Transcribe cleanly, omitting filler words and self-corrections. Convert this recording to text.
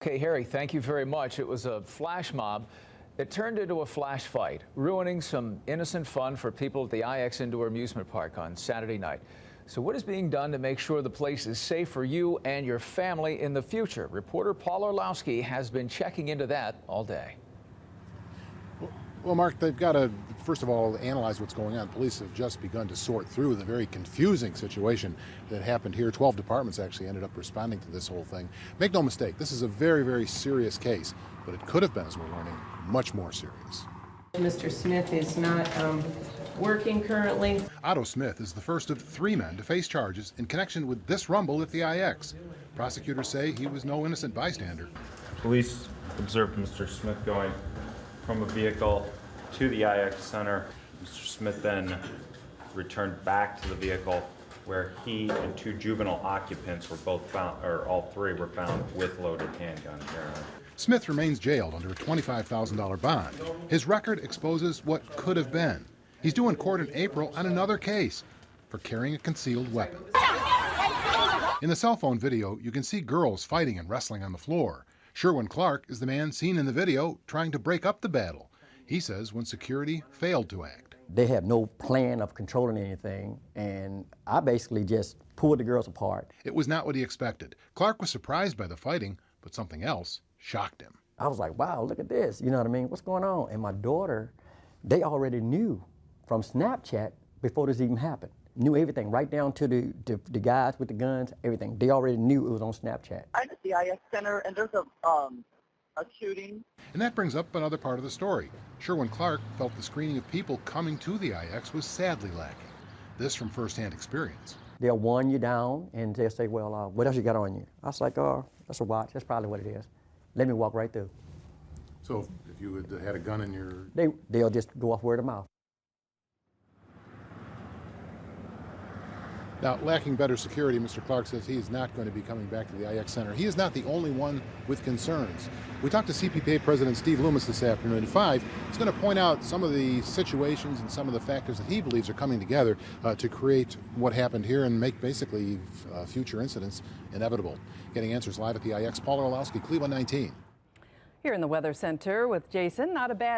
Okay, Harry, thank you very much. It was a flash mob that turned into a flash fight, ruining some innocent fun for people at the IX Indoor Amusement Park on Saturday night. So what is being done to make sure the place is safe for you and your family in the future? Reporter Paul Orlowski has been checking into that all day. Well, Mark, they've got to, first of all, analyze what's going on. Police have just begun to sort through the very confusing situation that happened here. 12 departments actually ended up responding to this whole thing. Make no mistake, this is a very, very serious case, but it could have been, as we're learning, much more serious. Mr. Smith is not working currently. Otto Smith is the first of 3 men to face charges in connection with this rumble at the IX. Prosecutors say he was no innocent bystander. Police observed Mr. Smith going from a vehicle to the IX Center. Mr. Smith then returned back to the vehicle where he and 2 juvenile occupants were both found, or all 3 were found with loaded handguns. Smith remains jailed under a $25,000 bond. His record exposes what could have been. He's due in court in April on another case for carrying a concealed weapon. In the cell phone video, you can see girls fighting and wrestling on the floor. Sherwin Clark is the man seen in the video trying to break up the battle. He says when security failed to act. They have no plan of controlling anything, and I basically just pulled the girls apart. It was not what he expected. Clark was surprised by the fighting, but something else shocked him. I was like, wow, look at this, you know what I mean? What's going on? And my daughter, they already knew from Snapchat before this even happened. Knew everything, right down to the guys with the guns, everything. They already knew it was on Snapchat. I'm at the IX Center, and there's a shooting. And that brings up another part of the story. Sherwin Clark felt the screening of people coming to the IX was sadly lacking. This from firsthand experience. They'll warn you down, and they'll say, well, what else you got on you? I was like, oh, that's a watch. That's probably what it is. Let me walk right through. So if you had a gun in your... They'll just go off word of mouth. Now, lacking better security, Mr. Clark says he is not going to be coming back to the IX Center. He is not the only one with concerns. We talked to CPPA President Steve Loomis this afternoon at 5. He's going to point out some of the situations and some of the factors that he believes are coming together to create what happened here and make basically future incidents inevitable. Getting answers live at the IX, Paul Orlowski, Cleveland 19. Here in the Weather Center with Jason, not a bad